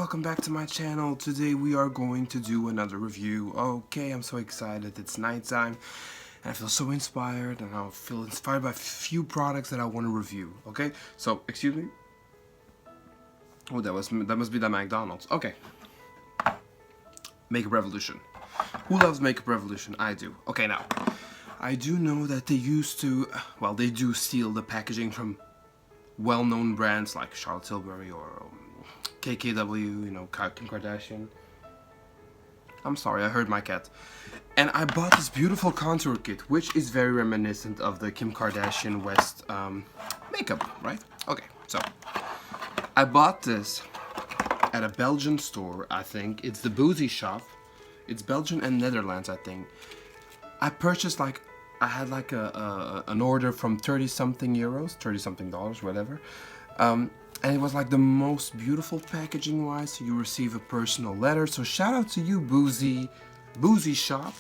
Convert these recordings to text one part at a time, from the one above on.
welcome back to my channel. Today we are going to do another review. Okay, I'm so excited. It's nighttime and I feel so inspired, and I feel inspired by a few products that I want to review. Okay, so excuse me. Oh, that must be the McDonald's. Okay. Makeup Revolution. Who loves Makeup Revolution? I do. Okay, now I do know that they used to, well, they do steal the packaging from well-known brands like Charlotte Tilbury or KKW, you know, Kim Kardashian. I'm sorry, I heard my cat. And I bought this beautiful contour kit, which is very reminiscent of the Kim Kardashian West makeup, right? Okay, so I bought this at a Belgian store, I think. It's the Boozy Shop. It's Belgian and Netherlands, I think. I purchased I had an order from 30-something euros, 30-something dollars, whatever. And it was like the most beautiful packaging wise. So you receive a personal letter. So shout out to you, Boozy Shop,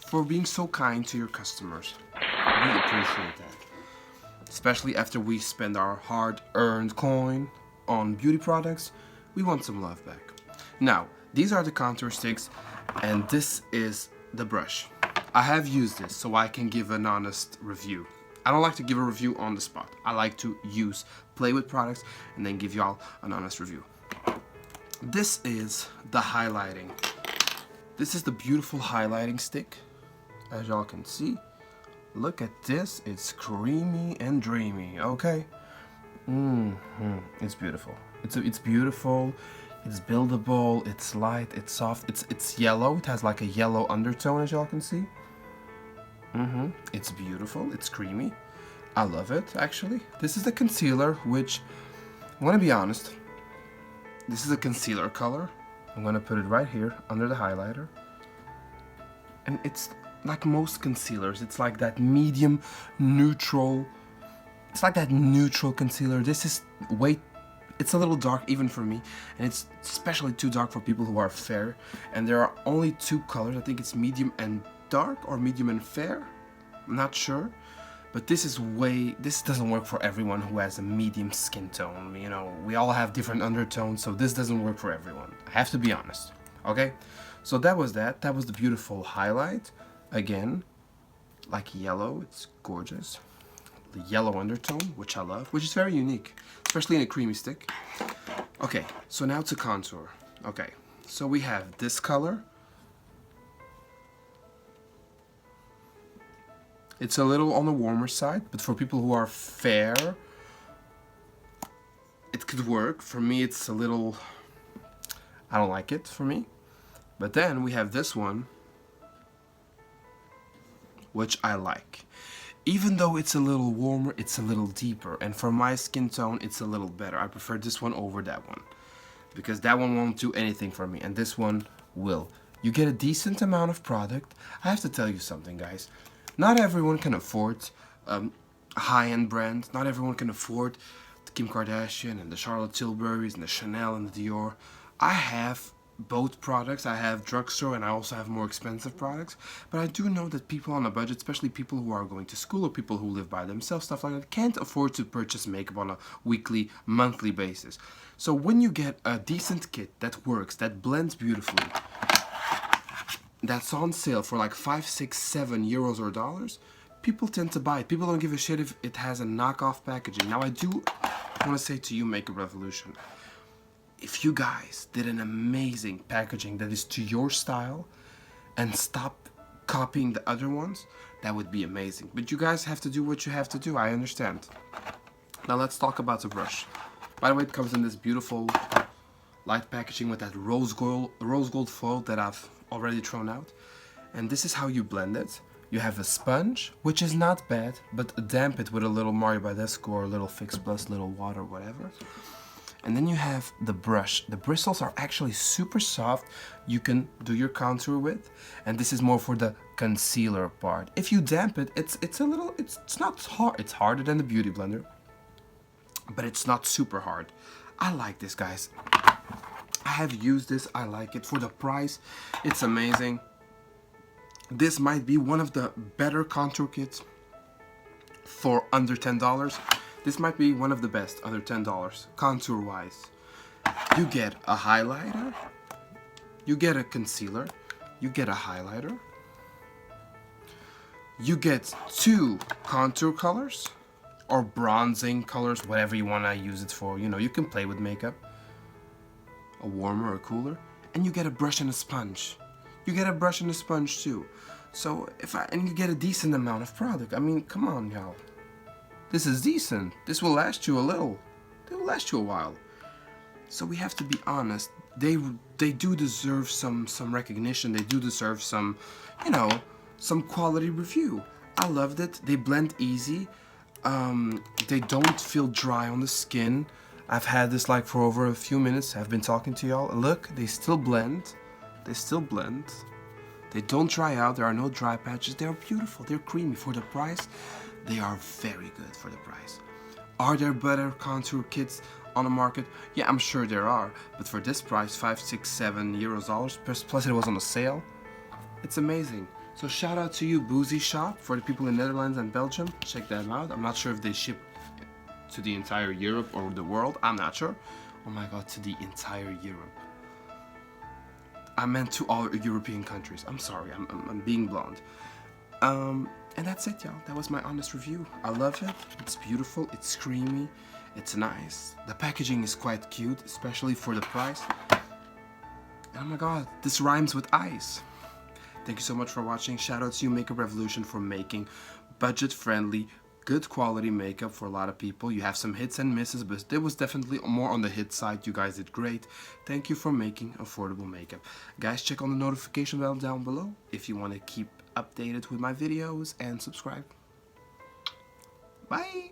for being so kind to your customers. We appreciate that. Especially after we spend our hard-earned coin on beauty products, we want some love back. Now, these are the contour sticks, and this is the brush. I have used this so I can give an honest review. I don't like to give a review on the spot. I like to play with products, and then give y'all an honest review. This is the highlighting. This is the beautiful highlighting stick. As y'all can see, look at this. It's creamy and dreamy, okay? It's beautiful. It's beautiful. It's buildable. It's light. It's soft. It's yellow. It has like a yellow undertone, as y'all can see. It's beautiful. It's creamy. I love it, actually. This is the concealer, which, I'm gonna be honest, this is a concealer color. I'm gonna put it right here under the highlighter. And it's like most concealers. It's like that medium neutral. It's like that neutral concealer. This is it's a little dark even for me, and it's especially too dark for people who are fair. And there are only two colors. I think it's medium and dark or medium and fair. I'm not sure. But this doesn't work for everyone who has a medium skin tone. You know, we all have different undertones, so this doesn't work for everyone. I have to be honest. Okay? So that was that. That was the beautiful highlight. Again, like yellow. It's gorgeous. The yellow undertone, which I love, which is very unique, especially in a creamy stick. Okay, so now to contour. Okay, so we have this color. It's a little on the warmer side, but for people who are fair, it could work. For me, it's a little, I don't like it for me. But then we have this one, which I like. Even though it's a little warmer, it's a little deeper. And for my skin tone, it's a little better. I prefer this one over that one, because that one won't do anything for me, and this one will. You get a decent amount of product. I have to tell you something, guys. Not everyone can afford high-end brands. Not everyone can afford the Kim Kardashian and the Charlotte Tilburys and the Chanel and the Dior. I have both products. I have drugstore, and I also have more expensive products. But I do know that people on a budget, especially people who are going to school or people who live by themselves, stuff like that, can't afford to purchase makeup on a weekly, monthly basis. So when you get a decent kit that works, that blends beautifully, that's on sale for like 5, 6, 7 euros or dollars, people tend to buy it. People don't give a shit if it has a knockoff packaging. Now, I do want to say to you, Makeup Revolution, if you guys did an amazing packaging that is to your style and stop copying the other ones, that would be amazing. But you guys have to do what you have to do. I understand. Now let's talk about the brush. By the way, it comes in this beautiful light packaging with that rose gold foil that I've already thrown out. And this is how you blend it. You have a sponge, which is not bad, but damp it with a little Mario Badescu or a little Fix Plus, little water, whatever. And then you have the brush. The bristles are actually super soft. You can do your contour with, and this is more for the concealer part. If you damp it, it's not hard. It's harder than the Beauty Blender, but it's not super hard. I like this, guys. I have used this. I like it. For the price, it's amazing. This might be one of the better contour kits for under $10. This might be one of the best under $10 contour wise. You get a highlighter, you get a concealer, you get a highlighter, you get 2 contour colors, or bronzing colors, whatever you want to use it for. You know, you can play with makeup. A warmer or cooler. And you get a brush and a sponge. You get a brush and a sponge too. So and you get a decent amount of product. I mean, come on, y'all. This is decent. This will last you a little. It will last you a while. So we have to be honest. They do deserve some recognition. They do deserve some, you know, some quality review. I loved it. They blend easy. They don't feel dry on the skin. I've had this like for over a few minutes. I've been talking to y'all. Look, they still blend. They still blend. They don't dry out. There are no dry patches. They're beautiful. They're creamy. For the price, they are very good for the price. Are there better contour kits on the market? Yeah, I'm sure there are. But for this price, 5, 6, 7 euros, plus it was on a sale. It's amazing. So shout out to you, Boozy Shop, for the people in Netherlands and Belgium. Check them out. I'm not sure if they ship to the entire Europe or the world. I'm not sure. Oh my god, to the entire Europe. I meant to all European countries. I'm sorry, I'm being blonde. And that's it, y'all. That was my honest review. I love it. It's beautiful. It's creamy. It's nice. The packaging is quite cute, especially for the price. Oh my god, this rhymes with ice. Thank you so much for watching. Shout out to you, Makeup Revolution, for making budget-friendly, good quality makeup for a lot of people. You have some hits and misses, but it was definitely more on the hit side. You guys did great. Thank you for making affordable makeup. Guys, check on the notification bell down below if you want to keep updated with my videos, and subscribe. Bye!